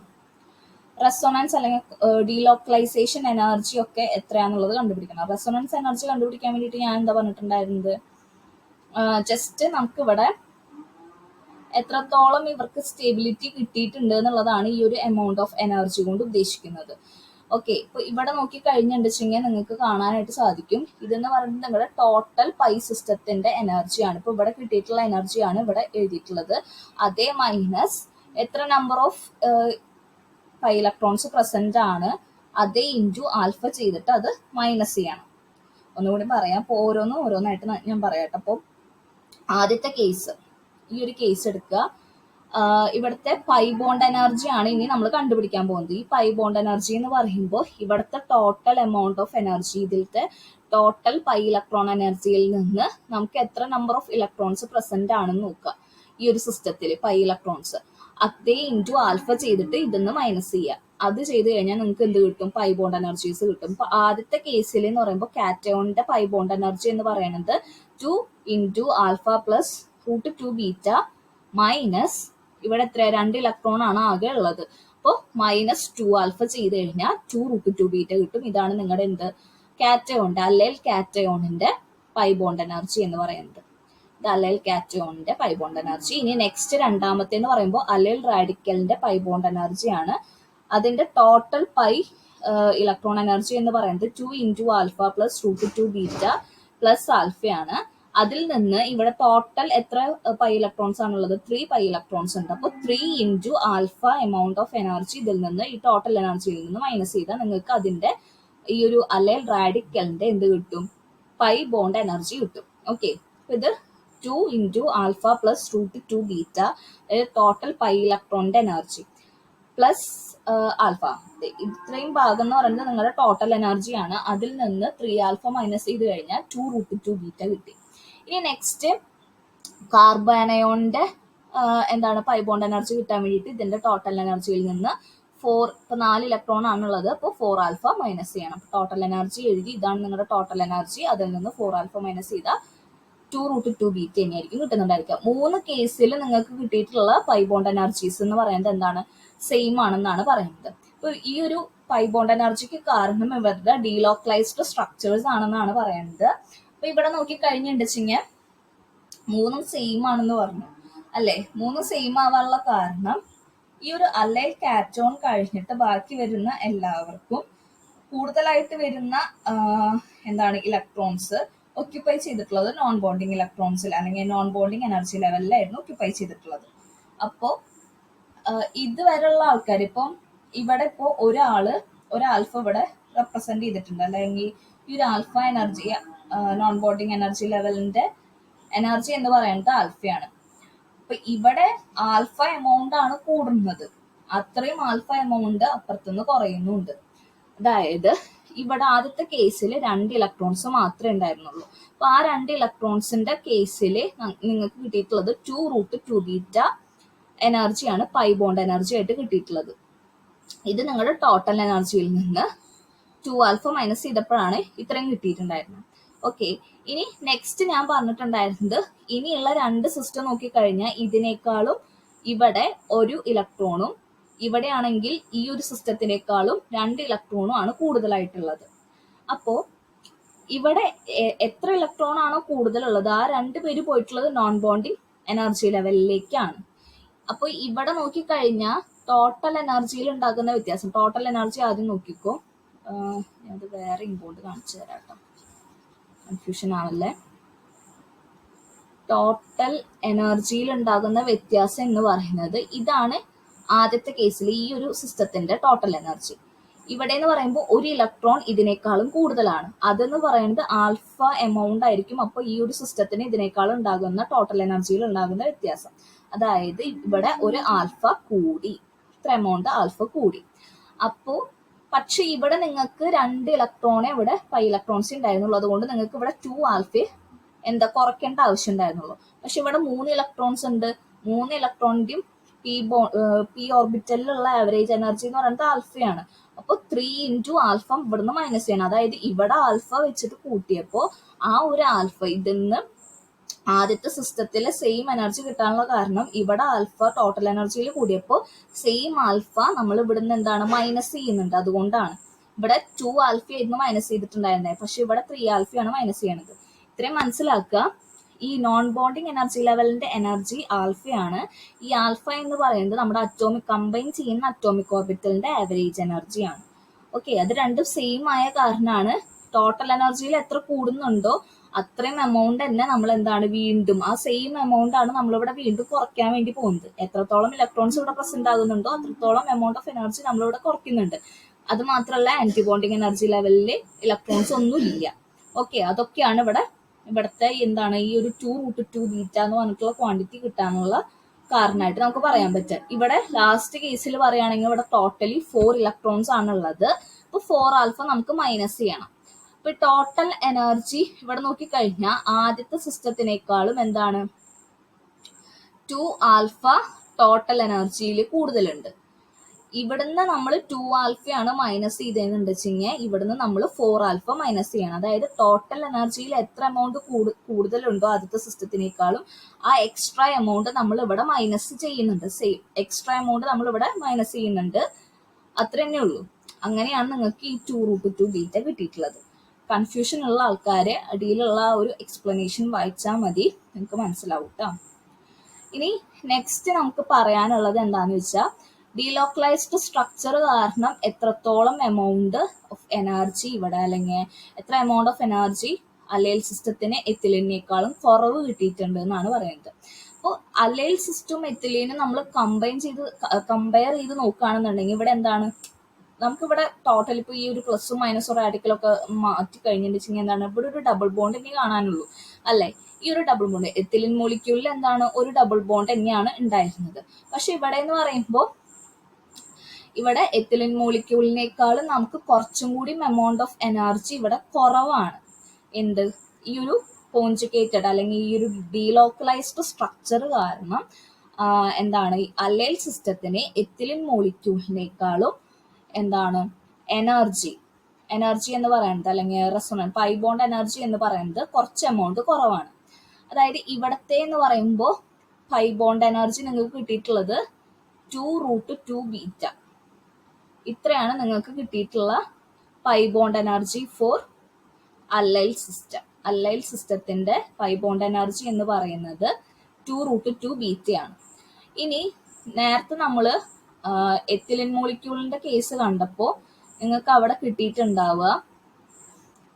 റെസൊണൻസ് അല്ലെങ്കിൽ ഡീലോക്കലൈസേഷൻ എനർജി ഒക്കെ എത്രയാണെന്നുള്ളത് കണ്ടുപിടിക്കണം. റെസൊണൻസ് എനർജി കണ്ടുപിടിക്കാൻ വേണ്ടിയിട്ട് ഞാൻ എന്താ പറഞ്ഞിട്ടുണ്ടായിരുന്നത്, ജസ്റ്റ് നമുക്ക് ഇവിടെ എത്രത്തോളം ഇവർക്ക് സ്റ്റെബിലിറ്റി കിട്ടിയിട്ടുണ്ട് എന്നുള്ളതാണ് ഈ ഒരു എമൗണ്ട് ഓഫ് എനർജി കൊണ്ട് ഉദ്ദേശിക്കുന്നത്. ഓക്കെ, ഇപ്പൊ ഇവിടെ നോക്കി കഴിഞ്ഞിട്ടുണ്ടെങ്കിൽ നിങ്ങൾക്ക് കാണാനായിട്ട് സാധിക്കും. ഇതെന്ന് പറയുന്നത് നിങ്ങളുടെ ടോട്ടൽ പൈ സിസ്റ്റത്തിന്റെ എനർജിയാണ്. ഇപ്പൊ ഇവിടെ കിട്ടിയിട്ടുള്ള എനർജിയാണ് ഇവിടെ എഴുതിയിട്ടുള്ളത്. അതേ മൈനസ് എത്ര number of pi electrons present ആണ് അതേ ഇൻറ്റു ആൽഫ ചെയ്തിട്ട് അത് മൈനസ് ചെയ്യണം. ഒന്നുകൂടി പറയാം. അപ്പോൾ ഓരോന്നായിട്ട് ഞാൻ പറയാം. അപ്പോൾ ആദ്യത്തെ കേസ്, ഈ ഒരു കേസ് എടുക്കുക. ഇവിടുത്തെ പൈ ബോണ്ട് എനർജി ആണ് ഇനി നമ്മൾ കണ്ടുപിടിക്കാൻ പോകുന്നത്. ഈ പൈ ബോണ്ട് എനർജി എന്ന് പറയുമ്പോൾ ഇവിടുത്തെ ടോട്ടൽ എമൗണ്ട് ഓഫ് എനർജി, ഇതിലത്തെ ടോട്ടൽ പൈ ഇലക്ട്രോൺ എനർജിയിൽ നിന്ന് നമുക്ക് എത്ര നമ്പർ ഓഫ് ഇലക്ട്രോൺസ് പ്രസന്റ് ആണെന്ന് നോക്കുക. ഈ ഒരു സിസ്റ്റത്തിൽ പൈ ഇലക്ട്രോൺസ് അതേ ഇൻറ്റു ആൽഫ ചെയ്തിട്ട് ഇതിന്ന് മൈനസ് ചെയ്യുക. അത് ചെയ്ത് കഴിഞ്ഞാൽ നിങ്ങൾക്ക് എന്ത് കിട്ടും? പൈ ബോണ്ട് എനർജീസ് കിട്ടും. ഇപ്പൊ ആദ്യത്തെ കേസിൽ എന്ന് പറയുമ്പോൾ കാറ്റയോണിന്റെ പൈ ബോണ്ട് എനർജി എന്ന് പറയുന്നത് 2 into alpha plus √2 beta minus ഇവിടെ എത്ര 2 ഇലക്ട്രോൺ ആണ് ആകെ ഉള്ളത്. അപ്പോൾ -2 ആൽഫ ചെയ്ത് കഴിഞ്ഞാൽ 2√2 ബീറ്റ കിട്ടും. ഇതാണ് നിങ്ങളുടെ എന്ത് കാറ്റയോണിന്റെ അല്ലൈൽ കാറ്റയോണിന്റെ പൈ ബോണ്ട് എനർജി എന്ന് പറയുന്നത്. ഇത് അല്ലൈൽ കാറ്റയോണിന്റെ പൈ ബോണ്ട് എനർജി. ഇനി നെക്സ്റ്റ് രണ്ടാമത്തെ എന്ന് പറയുമ്പോൾ അല്ലൈൽ റാഡിക്കലിന്റെ പൈ ബോണ്ട് എനർജി ആണ്. അതിന്റെ ടോട്ടൽ പൈ ഇലക്ട്രോൺ എനർജി എന്ന് പറയുന്നത് 2 into alpha plus √2 beta plus ആൽഫയാണ്. അതിൽ നിന്ന് ഇവിടെ ടോട്ടൽ എത്ര പൈ ഇലക്ട്രോൺസ് ആണുള്ളത്? 3 പൈ ഇലക്ട്രോൺസ് ഉണ്ട്. അപ്പോൾ 3 into alpha amount of energy ഇതിൽ നിന്ന് ഈ ടോട്ടൽ എനർജിയിൽ നിന്ന് മൈനസ് ചെയ്താൽ നിങ്ങൾക്ക് അതിന്റെ ഈ ഒരു അല്ലൈൽ റാഡിക്കലിന്റെ എന്ത് കിട്ടും? പൈ ബോണ്ട് എനർജി കിട്ടും. ഓക്കെ, ഇത് 2 into alpha plus √2 beta total pi ഇലക്ട്രോണിന്റെ എനർജി പ്ലസ് ആൽഫ. ഇത്രയും ഭാഗം എന്ന് പറയുന്നത് നിങ്ങളുടെ ടോട്ടൽ എനർജിയാണ്. അതിൽ നിന്ന് 3 ആൽഫ മൈനസ് ചെയ്ത് കഴിഞ്ഞാൽ 2√2 ബീറ്റ കിട്ടി. ഇനി നെക്സ്റ്റ് കാർബണയോണിന്റെ എന്താണ് പൈ ബോണ്ട് എനർജി കിട്ടാൻ വേണ്ടിയിട്ട് ഇതിന്റെ ടോട്ടൽ എനർജിയിൽ നിന്ന് 4, ഇപ്പൊ 4 ഇലക്ട്രോൺ ആണുള്ളത്. അപ്പോൾ 4 ആൽഫ മൈനസ് ചെയ്യണം. ടോട്ടൽ എനർജി എഴുതി, ഇതാണ് നിങ്ങളുടെ ടോട്ടൽ എനർജി. അതിൽ നിന്ന് 4 ആൽഫ മൈനസ് ചെയ്താൽ 2√2 ബീറ്റ തന്നെയായിരിക്കും കിട്ടുന്നുണ്ടായിരിക്കുക. 3 കേസിൽ നിങ്ങൾക്ക് കിട്ടിയിട്ടുള്ള പൈ ബോണ്ട് എനർജീസ് എന്ന് പറയുന്നത് എന്താണ്? സെയിം ആണെന്നാണ് പറയുന്നത്. ഇപ്പൊ ഈ ഒരു പൈ ബോണ്ട് എനർജിക്ക് കാരണം ഇവരുടെ ഡീലോക്കലൈസ്ഡ് സ്ട്രക്ചേഴ്സ് ആണെന്നാണ് പറയുന്നത്. അപ്പൊ ഇവിടെ നോക്കി കഴിഞ്ഞിട്ടുണ്ടെങ്കിൽ 3 സെയിം ആണെന്ന് പറഞ്ഞു അല്ലെ. 3 സെയിം ആവാനുള്ള കാരണം ഈ ഒരു അല്ലൈൽ കാറ്റോൺ കഴിഞ്ഞിട്ട് ബാക്കി വരുന്ന എല്ലാവർക്കും കൂടുതലായിട്ട് വരുന്ന എന്താണ് ഇലക്ട്രോൺസ് ഒക്യുപ്പൈ ചെയ്തിട്ടുള്ളത് നോൺ ബോണ്ടിങ് ഇലക്ട്രോൺസിൽ അല്ലെങ്കിൽ നോൺ ബോണ്ടിങ് എനർജി ലെവലിലായിരുന്നു ഒക്യുപ്പൈ ചെയ്തിട്ടുള്ളത്. അപ്പോൾ ഇതുവരെയുള്ള ആൾക്കാർ ഇപ്പം ഇവിടെ ഇപ്പോൾ ഒരു ആൽഫ ഇവിടെ റെപ്രസെന്റ് ചെയ്തിട്ടുണ്ട്, അല്ലെങ്കിൽ ഈ ഒരു alpha energy non bonding energy ലെവലിന്റെ എനർജി എന്ന് പറയുന്നത് ആൽഫയാണ്. അപ്പൊ ഇവിടെ ആൽഫ എമൗണ്ട് ആണ് കൂടുന്നത്, അത്രയും ആൽഫ എമൗണ്ട് അപ്പുറത്തുനിന്ന് കുറയുന്നുണ്ട്. അതായത് ഇവിടെ ആദ്യത്തെ കേസിൽ 2 ഇലക്ട്രോൺസ് മാത്രമേ ഉണ്ടായിരുന്നുള്ളൂ. അപ്പൊ ആ 2 ഇലക്ട്രോൺസിന്റെ കേസിൽ നിങ്ങൾക്ക് കിട്ടിയിട്ടുള്ളത് 2√2 ബീറ്റ എനർജിയാണ് പൈ ബോണ്ട് എനർജി ആയിട്ട് കിട്ടിയിട്ടുള്ളത്. ഇത് നിങ്ങളുടെ ടോട്ടൽ എനർജിയിൽ നിന്ന് 2 ആൽഫ മൈനസ് ചെയ്തപ്പോഴാണ് ഇത്രയും കിട്ടിയിട്ടുണ്ടായിരുന്നത്. ഓക്കെ, ഇനി നെക്സ്റ്റ് ഞാൻ പറഞ്ഞിട്ടുണ്ടായിരുന്നത് ഇനിയുള്ള 2 സിസ്റ്റം നോക്കിക്കഴിഞ്ഞാൽ ഇതിനേക്കാളും ഇവിടെ ഒരു ഇലക്ട്രോണും ഇവിടെയാണെങ്കിൽ ഈ ഒരു സിസ്റ്റത്തിനേക്കാളും 2 ഇലക്ട്രോണും ആണ് കൂടുതലായിട്ടുള്ളത്. അപ്പോൾ ഇവിടെ എത്ര ഇലക്ട്രോൺ ആണോ കൂടുതലുള്ളത് ആ 2 പേര് പോയിട്ടുള്ളത് നോൺ ബോണ്ടിങ് എനർജി ലെവലിലേക്കാണ്. അപ്പോൾ ഇവിടെ നോക്കിക്കഴിഞ്ഞാൽ ടോട്ടൽ എനർജിയിൽ ഉണ്ടാകുന്ന വ്യത്യാസം, ടോട്ടൽ എനർജി ആദ്യം നോക്കിക്കോ, അത് വേറെ ഇമ്പോർട്ട് കാണിച്ചു തരാം കേട്ടോ, കൺഫ്യൂഷൻ ആവല്ലേ. ടോട്ടൽ എനർജിയിൽ ഉണ്ടാകുന്ന വ്യത്യാസം എന്ന് പറയുന്നത് ഇതാണ് ആദ്യത്തെ കേസിൽ ഈ ഒരു സിസ്റ്റത്തിന്റെ ടോട്ടൽ എനർജി. ഇവിടെ എന്ന് പറയുമ്പോൾ ഒരു ഇലക്ട്രോൺ ഇതിനേക്കാളും കൂടുതലാണ്, അതെന്ന് പറയുന്നത് ആൽഫ എമൗണ്ട് ആയിരിക്കും. അപ്പോൾ ഈ ഒരു സിസ്റ്റത്തിന് ഇതിനേക്കാളും ഉണ്ടാകുന്ന ടോട്ടൽ എനർജിയിൽ ഉണ്ടാകുന്ന വ്യത്യാസം, അതായത് ഇവിടെ ഒരു ആൽഫ കൂടി, ഇത്ര എമൗണ്ട് ആൽഫ കൂടി. അപ്പോൾ പക്ഷെ ഇവിടെ നിങ്ങൾക്ക് 2 ഇലക്ട്രോണെ ഇവിടെ 5 ഇലക്ട്രോൺസ് ഉണ്ടായിരുന്നുള്ളൂ, അതുകൊണ്ട് നിങ്ങൾക്ക് ഇവിടെ 2 ആൽഫ കുറയ്ക്കേണ്ട ആവശ്യം ഉണ്ടായിരുന്നുള്ളൂ. പക്ഷെ ഇവിടെ 3 ഇലക്ട്രോൺസ് ഉണ്ട്, 3 ഇലക്ട്രോണിന്റെയും പി ഓർബിറ്റലിലുള്ള ആവറേജ് എനർജി എന്ന് പറയുന്നത് ആൽഫയാണ്. അപ്പോൾ 3 ഇൻറ്റു ആൽഫ ഇവിടുന്ന് മൈനസ് ചെയ്യണം, അതായത് ഇവിടെ ആൽഫ വെച്ചിട്ട് കൂട്ടിയപ്പോൾ ആ ഒരു ആൽഫ ഇതിന്ന് ആദ്യത്തെ സിസ്റ്റത്തിലെ സെയിം എനർജി കിട്ടാനുള്ള കാരണം ഇവിടെ ആൽഫ ടോട്ടൽ എനർജിയിൽ കൂടിയപ്പോൾ സെയിം ആൽഫ നമ്മൾ ഇവിടുന്ന് എന്താണ് മൈനസ് ചെയ്യുന്നുണ്ട്, അതുകൊണ്ടാണ് ഇവിടെ 2 ആൽഫ ആയിരുന്നു മൈനസ് ചെയ്തിട്ടുണ്ടായിരുന്നത്, പക്ഷെ ഇവിടെ 3 ആൽഫയാണ് മൈനസ് ചെയ്യണത്. ഇത്രയും മനസ്സിലാക്കുക. ഈ നോൺ ബോണ്ടിങ് എനർജി ലെവലിന്റെ എനർജി ആൽഫയാണ്. ഈ ആൽഫ എന്ന് പറയുന്നത് നമ്മുടെ അറ്റോമിക് കമ്പൈൻ ചെയ്യുന്ന അറ്റോമിക് ഓർബിറ്റലിന്റെ ആവറേജ് എനർജിയാണ്. ഓക്കെ, അത് രണ്ടും സെയിം ആയ കാരണമാണ് ടോട്ടൽ എനർജിയിൽ എത്ര കൂടുന്നുണ്ടോ അത്രയും എമൗണ്ട് തന്നെ നമ്മൾ എന്താണ് വീണ്ടും ആ സെയിം എമൗണ്ട് ആണ് നമ്മളിവിടെ വീണ്ടും കുറയ്ക്കാൻ വേണ്ടി പോകുന്നത്. എത്രത്തോളം ഇലക്ട്രോൺസ് ഇവിടെ പ്രസന്റ് ആകുന്നുണ്ടോ അത്രത്തോളം എമൗണ്ട് ഓഫ് എനർജി നമ്മളിവിടെ കുറയ്ക്കുന്നുണ്ട്. അത് മാത്രമല്ല ആന്റി ബോണ്ടിങ് എനർജി ലെവലിൽ ഇലക്ട്രോൺസ് ഒന്നും ഇല്ല. ഓക്കെ, അതൊക്കെയാണ് ഇവിടുത്തെ എന്താണ് ഈ ഒരു 2√2 ബീറ്റ എന്ന് പറഞ്ഞിട്ടുള്ള ക്വാണ്ടിറ്റി കിട്ടാനുള്ള കാരണമായിട്ട് നമുക്ക് പറയാൻ പറ്റും. ഇവിടെ ലാസ്റ്റ് കേസിൽ പറയുകയാണെങ്കിൽ ഇവിടെ ടോട്ടലി 4 ഇലക്ട്രോൺസ് ആണുള്ളത്. അപ്പൊ 4 ആൽഫ നമുക്ക് മൈനസ് ചെയ്യണം. അപ്പൊ ടോട്ടൽ എനർജി ഇവിടെ നോക്കിക്കഴിഞ്ഞാൽ ആദ്യത്തെ സിസ്റ്റത്തിനേക്കാളും എന്താണ് 2 ആൽഫ ടോട്ടൽ എനർജിയിൽ കൂടുതലുണ്ട്. ഇവിടുന്ന് നമ്മൾ 2 ആൽഫയാണ് മൈനസ് ചെയ്തതെന്ന് വെച്ചാൽ ഇവിടുന്ന് നമ്മൾ 4 ആൽഫ മൈനസ് ചെയ്യണം. അതായത് ടോട്ടൽ എനർജിയിൽ എത്ര എമൗണ്ട് കൂടുതലുണ്ടോ ആദ്യത്തെ സിസ്റ്റത്തിനേക്കാളും ആ എക്സ്ട്രാ എമൗണ്ട് നമ്മൾ ഇവിടെ മൈനസ് ചെയ്യുന്നുണ്ട്. സെയിം എക്സ്ട്രാ എമൗണ്ട് നമ്മൾ ഇവിടെ മൈനസ് ചെയ്യുന്നുണ്ട്, അത്ര തന്നെ ഉള്ളൂ. അങ്ങനെയാണ് നിങ്ങൾക്ക് ഈ 2√2 ബീറ്റ കിട്ടിയിട്ടുള്ളത്. കൺഫ്യൂഷൻ ഉള്ള ആൾക്കാരെ അടിയിലുള്ള ഒരു എക്സ്പ്ലനേഷൻ വായിച്ചാൽ മതി, നിങ്ങൾക്ക് മനസ്സിലാവും കേട്ടോ. ഇനി നെക്സ്റ്റ് നമുക്ക് പറയാനുള്ളത് എന്താന്ന് വെച്ചാൽ ഡീലോക്കലൈസ്ഡ് സ്ട്രക്ചർ കാരണം എത്രത്തോളം എമൗണ്ട് ഓഫ് എനർജി ഇവിടെ അല്ലെങ്കിൽ എത്ര എമൗണ്ട് ഓഫ് എനർജി അലൈൽ സിസ്റ്റത്തിന് എത്തിലിനേക്കാളും കുറവ് കിട്ടിയിട്ടുണ്ട് എന്നാണ് പറയുന്നത്. അപ്പോൾ അലൈൽ സിസ്റ്റവും എത്തിലീനും നമ്മൾ കമ്പയർ ചെയ്ത് നോക്കുകയാണെന്നുണ്ടെങ്കിൽ ഇവിടെ എന്താണ് നമുക്കിവിടെ ടോട്ടൽ ഇപ്പോൾ ഈ ഒരു പ്ലസും മൈനസും റാഡിക്കലൊക്കെ മാറ്റി കഴിഞ്ഞിട്ടുണ്ടെങ്കിൽ എന്താണ് ഇവിടെ ഒരു ഡബിൾ ബോണ്ട് ഇനി കാണാനുള്ളൂ അല്ലേ. ഈ ഒരു ഡബിൾ ബോണ്ട് എത്തിലിൻ മോളിക്യൂളിൽ എന്താണ് ഒരു ഡബിൾ ബോണ്ട് തന്നെയാണ് ഉണ്ടായിരുന്നത്. പക്ഷെ ഇവിടെ എന്ന് പറയുമ്പോൾ ഇവിടെ എത്തിലിൻ മോളിക്യൂളിനേക്കാളും നമുക്ക് കുറച്ചും കൂടി എമൗണ്ട് ഓഫ് എനർജി ഇവിടെ കുറവാണ്. എന്ത് ഈ ഒരു കോൺജുഗേറ്റഡ് അല്ലെങ്കിൽ ഈ ഒരു ഡീലോക്കലൈസ്ഡ് സ്ട്രക്ചർ കാരണം എന്താണ് ഈ അലൈൽ സിസ്റ്റത്തിന് എത്തിലിൻ മോളിക്യൂളിനേക്കാളും എന്താണ് എനർജി എന്ന് പറയുന്നത് അല്ലെങ്കിൽ റെസൊണൻസ് പൈ ബോണ്ട് എനർജി എന്ന് പറയുന്നത് കുറച്ച് എമൗണ്ട് കുറവാണ്. അതായത് ഇവിടത്തെ എന്ന് പറയുമ്പോൾ പൈ ബോണ്ട് എനർജി നിങ്ങൾക്ക് കിട്ടിയിട്ടുള്ളത് 2√2 ബീറ്റ, ഇത്രയാണ് നിങ്ങൾക്ക് കിട്ടിയിട്ടുള്ള pi bond energy for allyl system. Allyl സിസ്റ്റത്തിന്റെ പൈ ബോണ്ട് എനർജി എന്ന് പറയുന്നത് 2√2 ബീറ്റയാണ്. ഇനി നേരത്തെ നമ്മൾ എത്തിലിൻ മോളിക്യൂളിന്റെ കേസ് കണ്ടപ്പോൾ നിങ്ങൾക്ക് അവിടെ കിട്ടിയിട്ടുണ്ടാവുക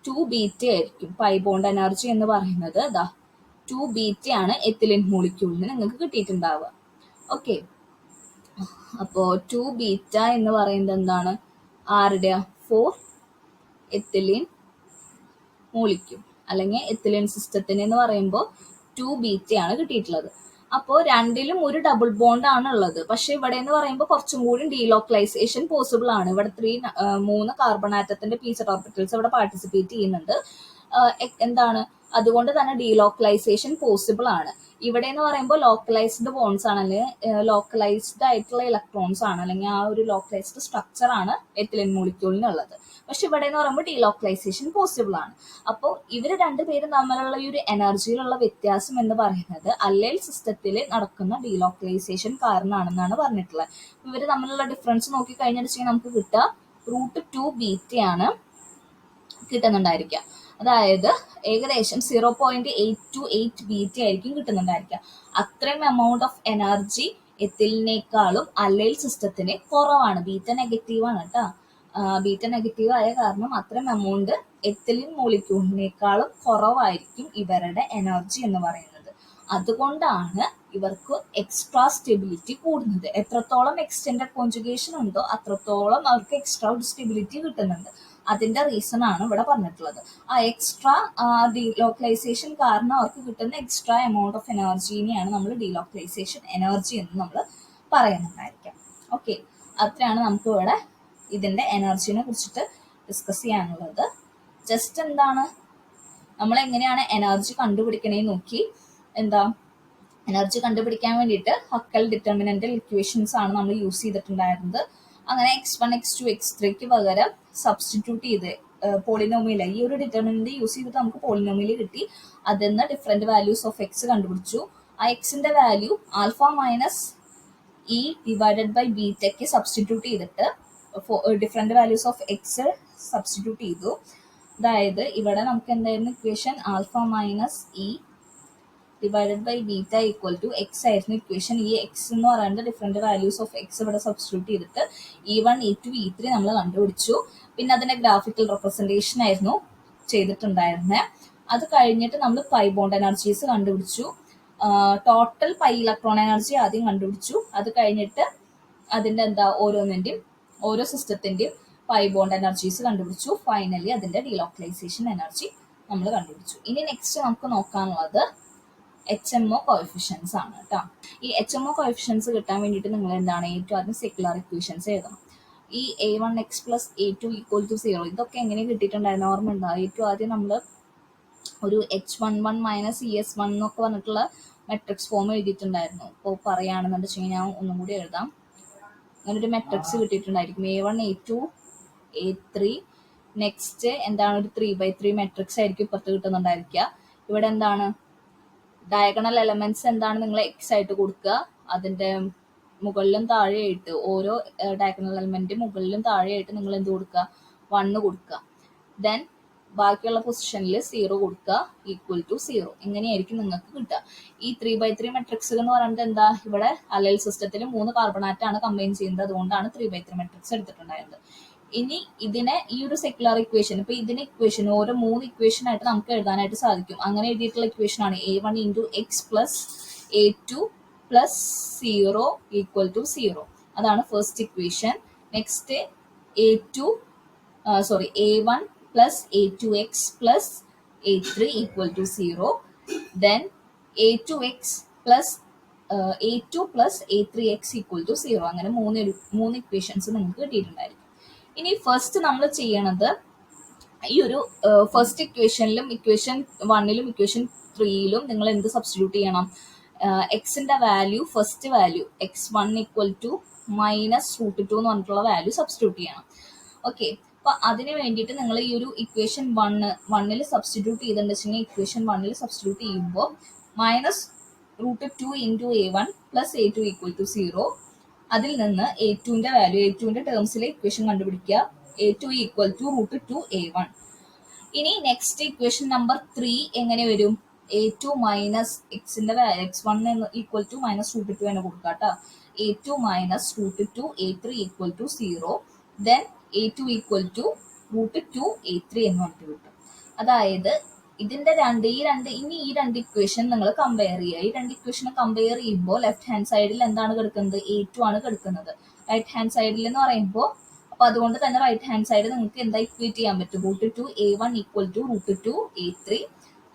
2 ബീറ്റ ആയിരിക്കും. പൈ ബോണ്ട് എനർജി എന്ന് പറയുന്നത് 2 ബീറ്റ ആണ് എത്തിലിൻ മോളിക്യൂളിന് നിങ്ങൾക്ക് കിട്ടിയിട്ടുണ്ടാവുക. ഓക്കെ, അപ്പോൾ 2 ബീറ്റ എന്ന് പറയുന്നത് എന്താണ്? ആരുടെ? 4 എത്തിലിൻ മോളിക്യൂൾ അല്ലെങ്കിൽ എത്തിലിൻ സിസ്റ്റത്തിന് എന്ന് പറയുമ്പോൾ 2 ബീറ്റ ആണ് കിട്ടിയിട്ടുള്ളത്. അപ്പോൾ രണ്ടിലും ഒരു ഡബിൾ ബോണ്ട് ആണ് ഉള്ളത്. പക്ഷെ ഇവിടെ എന്ന് പറയുമ്പോൾ കുറച്ചും കൂടി ഡീലോക്കലൈസേഷൻ പോസിബിൾ ആണ്. ഇവിടെ 3 കാർബൺ ആറ്റത്തിന്റെ പീസ് ഓർബിറ്റൽസ് ഇവിടെ പാർട്ടിസിപ്പേറ്റ് ചെയ്യുന്നുണ്ട്. എന്താണ്, അതുകൊണ്ട് തന്നെ ഡീലോക്കലൈസേഷൻ പോസിബിൾ ആണ്. ഇവിടെ എന്ന് പറയുമ്പോൾ ലോക്കലൈസ്ഡ് ബോൺസ് ആണ്, അല്ലെങ്കിൽ ലോക്കലൈസ്ഡ് ആയിട്ടുള്ള ഇലക്ട്രോൺസ് ആണ്, അല്ലെങ്കിൽ ആ ഒരു ലോക്കലൈസ്ഡ് സ്ട്രക്ചർ ആണ് എത്തിലിൻ മോളിക്യൂളിനുള്ളത്. പക്ഷെ ഇവിടെ എന്ന് പറയുമ്പോൾ ഡീലോക്കലൈസേഷൻ പോസിബിൾ ആണ്. അപ്പോൾ ഇവർ രണ്ടുപേരും തമ്മിലുള്ള ഈ ഒരു എനർജിയിലുള്ള വ്യത്യാസം എന്ന് പറയുന്നത് അല്ലൈൽ സിസ്റ്റത്തിൽ നടക്കുന്ന ഡീലോക്കലൈസേഷൻ കാരണമാണെന്നാണ് പറഞ്ഞിട്ടുള്ളത്. ഇവർ തമ്മിലുള്ള ഡിഫറൻസ് നോക്കി കഴിഞ്ഞിട്ടുണ്ടെങ്കിൽ നമുക്ക് കിട്ടുക √2 ബീറ്റയാണ് കിട്ടുന്നുണ്ടായിരിക്കുക. അതായത് ഏകദേശം 0.828 ബീറ്റ ആയിരിക്കും കിട്ടുന്നുണ്ടായിരിക്കുക. അത്രയും എമൗണ്ട് ഓഫ് എനർജി എത്തിലിനേക്കാളും അല്ലൈൽ സിസ്റ്റത്തിന് കുറവാണ്. ബീറ്റ നെഗറ്റീവ് ആണ് കേട്ടോ. ബീറ്റ നെഗറ്റീവ് ആയ കാരണം അത്രയും എമൗണ്ട് എത്തിലിൻ മോളിക്യൂളിനേക്കാളും കുറവായിരിക്കും ഇവരുടെ എനർജി എന്ന് പറയുന്നത്. അതുകൊണ്ടാണ് ഇവർക്ക് എക്സ്ട്രാ സ്റ്റെബിലിറ്റി കൂടുന്നത്. എത്രത്തോളം എക്സ്റ്റെൻഡഡ് കോൺജുഗേഷൻ ഉണ്ടോ അത്രത്തോളം അവർക്ക് എക്സ്ട്രാ സ്റ്റെബിലിറ്റി കിട്ടുന്നുണ്ട്. അതിന്റെ റീസൺ ആണ് ഇവിടെ പറഞ്ഞിട്ടുള്ളത്. ആ എക്സ്ട്രാ ഡീലോക്കലൈസേഷൻ കാരണം അവർക്ക് കിട്ടുന്ന എക്സ്ട്രാ എമൗണ്ട് ഓഫ് എനർജീനെയാണ് നമ്മൾ ഡീലോക്കലൈസേഷൻ എനർജി എന്ന് നമ്മൾ പറയുന്നുണ്ടായിരിക്കാം. ഓക്കെ, അത്രയാണ് നമുക്ക് ഇവിടെ ഇതിന്റെ എനർജിനെ കുറിച്ചിട്ട് ഡിസ്കസ് ചെയ്യാനുള്ളത്. ജസ്റ്റ് എന്താണ്, നമ്മൾ എങ്ങനെയാണ് എനർജി കണ്ടുപിടിക്കണേന്ന് നോക്കി. എനർജി കണ്ടുപിടിക്കാൻ വേണ്ടിയിട്ട് ഹക്കൽ ഡിറ്റർമിനന്റൽ ഇക്വേഷൻസ് ആണ് നമ്മൾ യൂസ് ചെയ്തിട്ടുണ്ടായിരുന്നത്. അങ്ങനെ x1 x2 x3ക്ക് പകരം സബ്സ്റ്റിറ്റ്യൂട്ട് ചെയ്ത് പോളിനോമിയൽ, ഈ ഒരു ഡിറ്റർമിനന്റ് യൂസ് ചെയ്തിട്ട് നമുക്ക് പോളിനോമിയൽ കിട്ടി. അതിൽ നിന്ന് ഡിഫറെന്റ് വാല്യൂസ് ഓഫ് എക്സ് കണ്ടുപിടിച്ചു. ആ എക്സിന്റെ value alpha minus e divided by ബീറ്റയ്ക്ക് സബ്സ്റ്റിറ്റ്യൂട്ട് ചെയ്തിട്ട് different values of x substitute ചെയ്തു. അതായത് ഇവിടെ നമുക്ക് എന്തായിരുന്നു equation? Alpha minus e divided by beta equal to x ആയിരുന്നു ഇക്വേഷൻ. ഈ എക്സ് എന്ന് പറയുന്നത് ഡിഫറെന്റ് വാല്യൂസ് ഓഫ് എക്സ് ഇവിടെ സബ്സ്റ്റിറ്റ്യൂട്ട് ചെയ്തിട്ട് E1 E2 E3 നമ്മൾ കണ്ടുപിടിച്ചു. പിന്നെ അതിന്റെ ഗ്രാഫിക്കൽ റെപ്രസെന്റേഷൻ ആയിരുന്നു ചെയ്തിട്ടുണ്ടായിരുന്നത്. അത് കഴിഞ്ഞിട്ട് നമ്മൾ പൈ ബോണ്ട് എനർജീസ് കണ്ടുപിടിച്ചു. ടോട്ടൽ പൈ ഇലക്ട്രോൺ എനർജി ആദ്യം കണ്ടുപിടിച്ചു. അത് കഴിഞ്ഞിട്ട് അതിന്റെ ഓരോന്നിന്റെയും ഓരോ സിസ്റ്റത്തിന്റെയും പൈ ബോണ്ട് എനർജീസ് കണ്ടുപിടിച്ചു. ഫൈനലി അതിന്റെ ഡീലോക്കലൈസേഷൻ എനർജി നമ്മൾ കണ്ടുപിടിച്ചു. ഇനി നെക്സ്റ്റ് നമുക്ക് നോക്കാനുള്ളത് HMO കോഎഫിഷ്യൻസ് ആണ് കേട്ടോ. ഈ HMO കോഎഫിഷ്യൻസ് കിട്ടാൻ വേണ്ടിയിട്ട് നിങ്ങൾ എന്താണ് ഏറ്റവും ആദ്യം സെക്യുലർ ഇക്വേഷൻസ് എഴുതണം. ഈ A1x + A2 = 0 ഇതൊക്കെ എങ്ങനെ കിട്ടിയിട്ടുണ്ടായിരുന്നു ഓർമ്മ ഉണ്ടോ? ഏറ്റവും ആദ്യം നമ്മൾ ഒരു H11 - ES1 എന്നൊക്കെ പറഞ്ഞിട്ടുള്ള മെട്രിക്സ് ഫോം എഴുതിയിട്ടുണ്ടായിരുന്നു. ഇപ്പോൾ പറയുകയാണെന്നുണ്ടെങ്കിൽ ഞാൻ ഒന്നും കൂടി എഴുതാം. അങ്ങനെ ഒരു matrix കിട്ടിയിട്ടുണ്ടായിരിക്കും. A1 A2 A3 next എന്താണ് ഒരു 3/3 മെട്രിക്സ് ആയിരിക്കും ഇപ്പുറത്ത് കിട്ടുന്നുണ്ടായിരിക്കുക. ഇവിടെ എന്താണ് ഡയഗണൽ എലമെന്റ്സ് എന്താണ് നിങ്ങൾ എക്സ് ആയിട്ട് കൊടുക്കുക. അതിന്റെ മുകളിലും താഴെയായിട്ട് ഓരോ ഡയഗണൽ എലമെന്റ് മുകളിലും താഴെയായിട്ട് നിങ്ങൾ എന്ത് കൊടുക്കുക? 1 കൊടുക്കുക. ദെൻ ബാക്കിയുള്ള പൊസിഷനിൽ 0 കൊടുക്കുക =0. ഇങ്ങനെയായിരിക്കും നിങ്ങൾക്ക് കിട്ടുക. ഈ 3/3 മെട്രിക്സ് എന്ന് പറയുന്നത് എന്താ? ഇവിടെ അല്ലൈൽ സിസ്റ്റത്തിൽ 3 കാർബണാറ്റാണ് കമ്പൈൻ ചെയ്യുന്നത്. അതുകൊണ്ടാണ് 3/3 മെട്രിക്സ് എടുത്തിട്ടുണ്ടായിരുന്നത്. ഇനി ഇതിനെ ഈ ഒരു സെക്യുലർ ഇക്വേഷൻ, ഇപ്പൊ ഇതിന് ഇക്വേഷൻ ഓരോ 3 ഇക്വേഷൻ ആയിട്ട് നമുക്ക് എഴുതാനായിട്ട് സാധിക്കും. അങ്ങനെ എഴുതിയിട്ടുള്ള ഇക്വേഷൻ ആണ് A1 × x + A2 + 0 = 0. അതാണ് first equation. Next A1 + A2x + A3 = 0. Then A2x + A2 + A3x = 0. അങ്ങനെ മൂന്ന് ഇക്വേഷൻസ് നിങ്ങൾക്ക് കിട്ടിയിട്ടുണ്ടായിരിക്കും. ഇനി ഫസ്റ്റ് നമ്മൾ ചെയ്യണത് ഈ ഒരു ഫസ്റ്റ് ഇക്വേഷനിലും ഇക്വേഷൻ 1ലും ഇക്വേഷൻ 3ലും നിങ്ങൾ എന്ത് സബ്സ്റ്റിറ്റ്യൂട്ട് ചെയ്യണം? എക്സിന്റെ വാല്യൂ ഫസ്റ്റ് വാല്യൂ x1 = -√2 എന്ന് പറഞ്ഞിട്ടുള്ള വാല്യൂ സബ്സ്റ്റിറ്റ്യൂട്ട് ചെയ്യണം. ഓക്കെ, അപ്പൊ അതിന് വേണ്ടിയിട്ട് നിങ്ങൾ ഈ ഒരു ഇക്വേഷൻ 1ൽ സബ്സ്റ്റിറ്റ്യൂട്ട് ചെയ്തിട്ടുണ്ടെങ്കിൽ ഇക്വേഷൻ 1ൽ സബ്സ്റ്റിറ്റ്യൂട്ട് ചെയ്യുമ്പോൾ -√2 × A1 + A2 = 0. അതിൽ നിന്ന് A2ന്റെ വാല്യൂ, A2ന്റെ ടേംസിലെ ഇക്വേഷൻ കണ്ടുപിടിക്കുക. A2 = √2A1. ഇനി നെക്സ്റ്റ് ഇക്വേഷൻ നമ്പർ 3 എങ്ങനെ വരും? A2 - എക്സിന്റെ x1 = -√2 എന്ന് കൊടുക്കുക കേട്ടോ. A2 - √2 A3 = 0. Then A2 equal to √2 A3 എന്ന് പറഞ്ഞിട്ട് കിട്ടും. അതായത് ഇതിന്റെ ഈ രണ്ട് ഇക്വേഷൻ നിങ്ങൾ കമ്പയർ ചെയ്യുക. ഈ രണ്ട് ഇക്വേഷൻ കമ്പയർ ചെയ്യുമ്പോൾ ലെഫ്റ്റ് ഹാൻഡ് സൈഡിൽ എന്താണ് കിടക്കുന്നത്? A2 ആണ് കിടക്കുന്നത്. റൈറ്റ് ഹാൻഡ് സൈഡിൽ എന്ന് പറയുമ്പോൾ അപ്പൊ അതുകൊണ്ട് തന്നെ റൈറ്റ് ഹാൻഡ് സൈഡ് നിങ്ങൾക്ക് എന്താ ഇക്വേറ്റ് ചെയ്യാൻ പറ്റും? √2A1 equal to √2A3,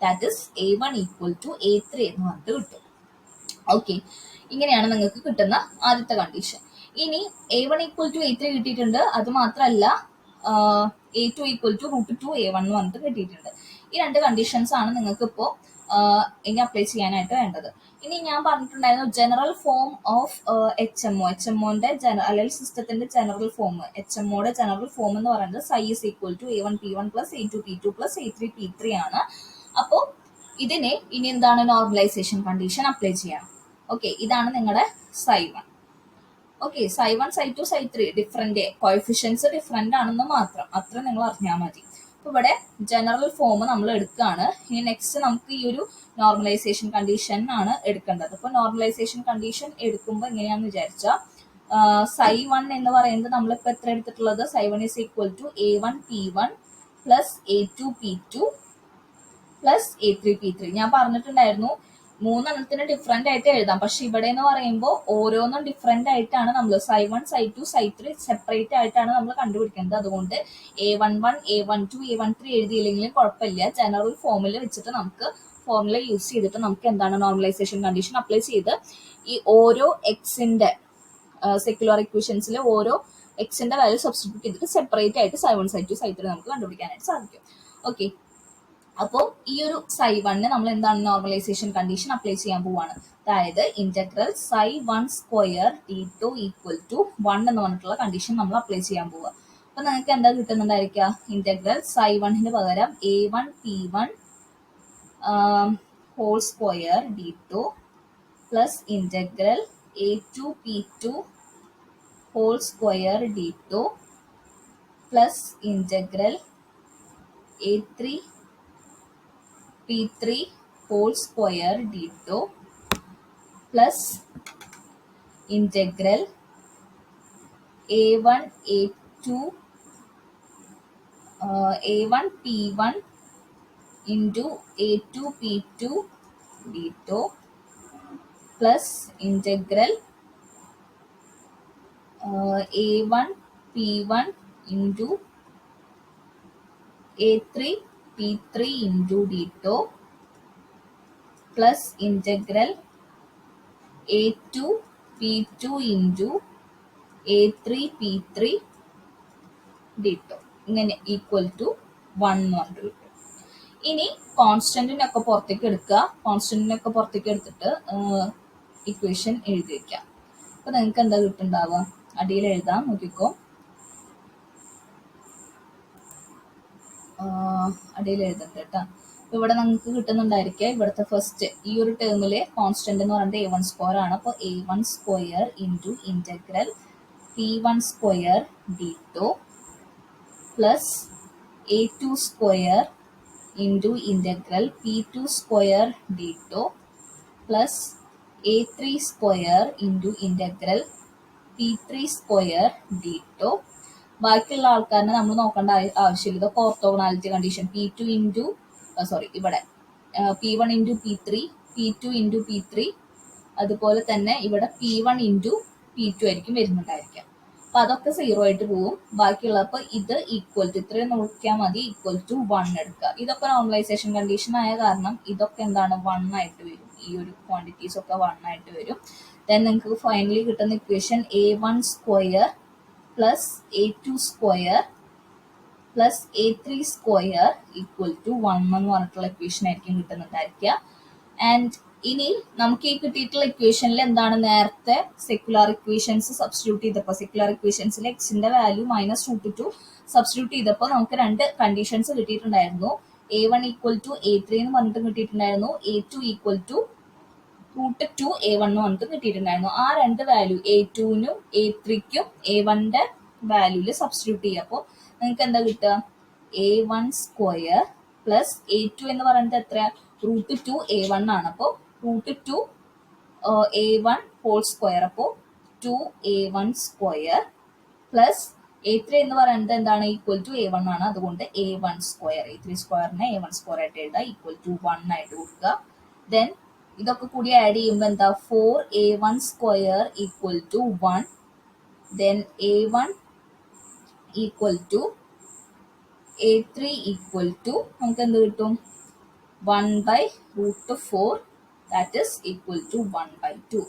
that is A1 equal to A3 എന്ന് പറഞ്ഞിട്ട് കിട്ടും. ഓക്കെ, ഇങ്ങനെയാണ് നിങ്ങൾക്ക് കിട്ടുന്ന ആദ്യത്തെ കണ്ടീഷൻ. ഇനി A1 ഈക്വൽ ടു A3 കിട്ടിയിട്ടുണ്ട്. അത് മാത്രമല്ല A2 ഈക്വൽ ടു √2A1 എന്ന് പറഞ്ഞിട്ട് കിട്ടിയിട്ടുണ്ട്. ഈ രണ്ട് കണ്ടീഷൻസ് ആണ് നിങ്ങൾക്ക് ഇപ്പോൾ ഇനി അപ്ലൈ ചെയ്യാനായിട്ട് വേണ്ടത്. ഇനി ഞാൻ പറഞ്ഞിട്ടുണ്ടായിരുന്നു ജനറൽ ഫോം ഓഫ് HMOന്റെ അല്ലെങ്കിൽ സിസ്റ്റത്തിന്റെ ജനറൽ ഫോം, HMOയുടെ ജനറൽ ഫോം എന്ന് പറയുന്നത് psi is equal to A1P1 plus A2P2 plus A3P3 ആണ്. അപ്പോൾ ഇതിന് ഇനി എന്താണ് നോർമലൈസേഷൻ കണ്ടീഷൻ അപ്ലൈ ചെയ്യണം. ഓക്കെ, ഇതാണ് നിങ്ങളുടെ psi1. Okay, psi1 psi2 psi3 different coefficients different ആണെന്ന് മാത്രം, അത്ര നിങ്ങൾ അറിഞ്ഞാൽ മതി. അപ്പൊ ഇവിടെ ജനറൽ ഫോം നമ്മൾ എടുക്കുകയാണ്. ഇനി നെക്സ്റ്റ് നമുക്ക് ഈ ഒരു നോർമലൈസേഷൻ കണ്ടീഷൻ ആണ് എടുക്കേണ്ടത്. അപ്പൊ നോർമലൈസേഷൻ കണ്ടീഷൻ എടുക്കുമ്പോൾ എങ്ങനെയാന്ന് വിചാരിച്ചാൽ psi1 എന്ന് പറയുന്നത് നമ്മളിപ്പോ എത്ര എടുത്തിട്ടുള്ളത്? psi1 is equal to A1P1 plus A2P2 plus A3P3. ഞാൻ പറഞ്ഞിട്ടുണ്ടായിരുന്നു മൂന്നെണ്ണത്തിന് ഡിഫറെന്റ് ആയിട്ട് എഴുതാം. പക്ഷെ ഇവിടെ എന്ന് പറയുമ്പോൾ ഓരോന്നും ഡിഫറെന്റ് ആയിട്ടാണ് നമ്മൾ psi1 psi2 psi3 സെപ്പറേറ്റ് ആയിട്ടാണ് നമ്മൾ കണ്ടുപിടിക്കുന്നത്. അതുകൊണ്ട് A11 A12 A13 എഴുതിയില്ലെങ്കിലും കുഴപ്പമില്ല. ജനറൽ ഫോമിൽ വെച്ചിട്ട് നമുക്ക് ഫോർമുല യൂസ് ചെയ്തിട്ട് നമുക്ക് എന്താണ് നോർമലൈസേഷൻ കണ്ടീഷൻ അപ്ലൈ ചെയ്ത് ഈ ഓരോ എക്സിന്റെ സെക്യുലർ ഇക്വേഷൻസിൽ ഓരോ എക്സിന്റെ വാല്യൂ സബ്സ്റ്റിറ്റ്യൂട്ട് ചെയ്തിട്ട് സെപ്പറേറ്റ് ആയിട്ട് psi1 psi2 psi3 നമുക്ക് കണ്ടുപിടിക്കാനായിട്ട് സാധിക്കും. ഓക്കെ, അപ്പോൾ ഈ ഒരു psi1 നമ്മൾ എന്താണ് നോർമലൈസേഷൻ കണ്ടീഷൻ അപ്ലൈ ചെയ്യാൻ പോവാണ്. അതായത് integral psi1 square d2 equal to 1 എന്ന് പറഞ്ഞിട്ടുള്ള കണ്ടീഷൻ നമ്മൾ അപ്ലൈ ചെയ്യാൻ പോവുക. അപ്പൊ നിങ്ങൾക്ക് എന്താ കിട്ടുന്നുണ്ടായിരിക്കുക? ഇന്റഗ്രൽ psi1ന് പകരം A1P1 whole square d2 plus integral A2P2 whole square d2 plus integral A3P3 whole square d2 plus integral A1P1 into A2P2 d2 plus integral A1P1 into A3P3 into d2 plus integral A2P2 into A3P3 d2 ഇങ്ങനെ equal to 1 എന്ന് പറഞ്ഞിട്ട് കിട്ടും. ഇനി കോൺസ്റ്റന്റിനൊക്കെ പുറത്തേക്ക് എടുക്കുക. കോൺസ്റ്റന്റിനൊക്കെ പുറത്തേക്ക് എടുത്തിട്ട് equation എഴുതി വെക്കാം. അപ്പൊ നിങ്ങൾക്ക് എന്താ കിട്ടുന്നുണ്ടാവുക? അടിയിൽ എഴുതാം, നോക്കിക്കോ. അടിയിൽ എഴുതട്ടെ കേട്ടോ. ഇവിടെ നിങ്ങൾക്ക് കിട്ടുന്നുണ്ടായിരിക്കുക ഇവിടുത്തെ ഫസ്റ്റ് ഈ ഒരു ടേമില് കോൺസ്റ്റന്റ് എന്ന് പറയുന്നത് A1 സ്ക്വയർ ആണ്. അപ്പോൾ A1 square into integral P1 square d2 plus A2 square into integral P2 square d2 plus A3 square into integral P3 square d2. ബാക്കിയുള്ള ആൾക്കാരനെ നമ്മൾ നോക്കേണ്ട ആവശ്യമില്ല. ഇതൊക്കെ ഓർത്തോഗണാലിറ്റി കണ്ടീഷൻ. ഇവിടെ P1 into P3 P2 into P3 അതുപോലെ തന്നെ ഇവിടെ P1 into P2 ആയിരിക്കും വരുന്നുണ്ടായിരിക്കാം. അപ്പൊ അതൊക്കെ 0 ആയിട്ട് പോവും. ബാക്കിയുള്ളപ്പോൾ ഇത് ഈക്വൽ ടു ഇത്രയും നോക്കിയാൽ മതി, ഈക്വൽ ടു 1 എടുക്കുക. ഇതൊക്കെ നോർമലൈസേഷൻ കണ്ടീഷൻ ആയ കാരണം ഇതൊക്കെ എന്താണ് 1 ആയിട്ട് വരും. ഈ ഒരു ക്വാണ്ടിറ്റീസ് ഒക്കെ 1 ആയിട്ട് വരും. ദെൻ നിങ്ങൾക്ക് ഫൈനലി കിട്ടുന്ന equation A1 square plus A2 square plus A3 square equal to 1 എന്ന് പറഞ്ഞിട്ടുള്ള ഇക്വേഷൻ ആയിരിക്കും കിട്ടുന്നുണ്ടായിരിക്കുക. ആൻഡ് ഇനി നമുക്ക് ഈ കിട്ടിയിട്ടുള്ള ഇക്വേഷനിൽ എന്താണ് നേരത്തെ സെക്യുലർ ഇക്വേഷൻസ് സബ്സ്റ്റിറ്റ്യൂട്ട് ചെയ്തപ്പോൾ സെക്യുലർ ഇക്വേഷൻസിൽ എക്സിന്റെ വാല്യൂ -√2 സബ്സ്റ്റിറ്റ്യൂട്ട് ചെയ്തപ്പോൾ നമുക്ക് രണ്ട് കണ്ടീഷൻസ് കിട്ടിയിട്ടുണ്ടായിരുന്നു. A1 ഈക്വൽ ടു A3 എന്ന് പറഞ്ഞിട്ട് കിട്ടിയിട്ടുണ്ടായിരുന്നു. A2 ഈക്വൽ ടു √2A1 എന്ന് പറഞ്ഞിട്ട് കിട്ടിയിട്ടുണ്ടായിരുന്നു. ആ രണ്ട് വാല്യൂ A2നും A3ക്കും A1ന്റെ വാല്യൂല് സബ്സ്റ്റിറ്റ്യൂട്ട് ചെയ്യുക. അപ്പോൾ നിങ്ങൾക്ക് എന്താ കിട്ടുക? A1 സ്ക്വയർ പ്ലസ് A2 എന്ന് പറയുന്നത് എത്ര? √2A1 ആണ്. അപ്പോൾ √2A1 ഹോൾ സ്ക്വയർ. അപ്പോൾ 2A1 സ്ക്വയർ പ്ലസ് A3 എന്ന് പറയുന്നത് എന്താണ്? ഈക്വൽ ടു A1 ആണ്. അതുകൊണ്ട് A1 square, A3 സ്ക്വയറിനെ A1 square ആയിട്ട് എഴുതുക, ഈക്വൽ ടു 1 ആയിട്ട് കൊടുക്കുക. ദെൻ ഇതൊക്കെ കൂടി ആഡ് ചെയ്യുമ്പോൾ എന്താ? 4A1 square equal to 1. Then A1 equal to A3 equal to നമുക്ക് എന്ത് കിട്ടും? 1/√4 ദാറ്റ് ഈസ് ഈക്വൽ ടു 1/2.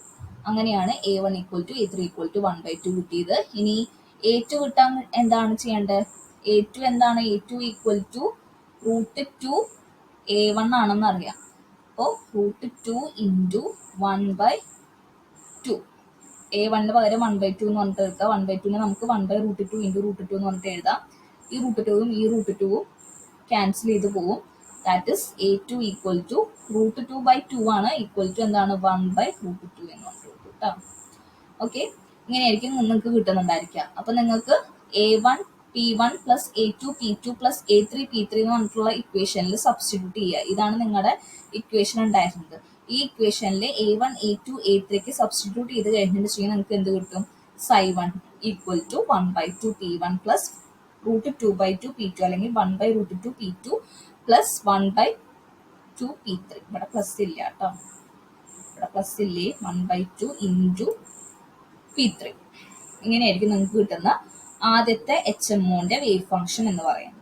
അങ്ങനെയാണ് A1 equal to A3 equal to 1/2 കിട്ടിയത്. ഇനി A2 കിട്ടാൻ എന്താണ് ചെയ്യേണ്ടത്? A2 എന്താണ്? A2 ഈക്വൽ ടു √2 A1 ആണെന്ന് അറിയാം. അപ്പോൾ √2 ഇൻറ്റു 1/2. A1 പകരം 1/2 എന്ന് പറഞ്ഞിട്ട് എടുക്കുക. 1/2 നമുക്ക് 1/√2 ഇൻറ്റു √2 എന്ന് പറഞ്ഞിട്ട് എഴുതാം. ഈ √2ഉം ഈ √2ഉം ക്യാൻസൽ ചെയ്ത് പോവും. That is A2 equal to √2/2 ആണ്, ഈക്വൽ ടു എന്താണ്? 1/√2 എന്ന് പറഞ്ഞിട്ട് കേട്ടോ. ഓക്കെ, ഇങ്ങനെയായിരിക്കും നിങ്ങൾക്ക് കിട്ടുന്നുണ്ടായിരിക്കുക. അപ്പൊ നിങ്ങൾക്ക് A1 P1 plus A2 P2 plus A3 P3 എന്ന് പറഞ്ഞിട്ടുള്ള ഇക്വേഷനിൽ സബ്സ്റ്റിറ്റ്യൂട്ട് ചെയ്യുക. ഇതാണ് നിങ്ങളുടെ ഇക്വേഷൻ ഉണ്ടായിരുന്നത്. ഈ ഇക്വേഷനിൽ A1 A2 A3ക്ക് സബ്സ്റ്റിറ്റ്യൂട്ട് ചെയ്ത് കഴിഞ്ഞിട്ടുണ്ടെങ്കിൽ നിങ്ങൾക്ക് എന്ത് കിട്ടും? Psi1 equal to 1/2 P1 plus √2/2 P2, അല്ലെങ്കിൽ 1/√2 P2 പ്ലസ് 1/2 P3. ഇവിടെ പ്ലസ് ഇല്ല കേട്ടോ, ഇവിടെ പ്ലസ് ഇല്ലേ? 1/2 ഇൻറ്റു P3. ഇങ്ങനെയായിരിക്കും നിങ്ങൾക്ക് കിട്ടുന്ന ആദ്യത്തെ HMOന്റെ വേവ് ഫംഗ്ഷൻ എന്ന് പറയുന്നത്.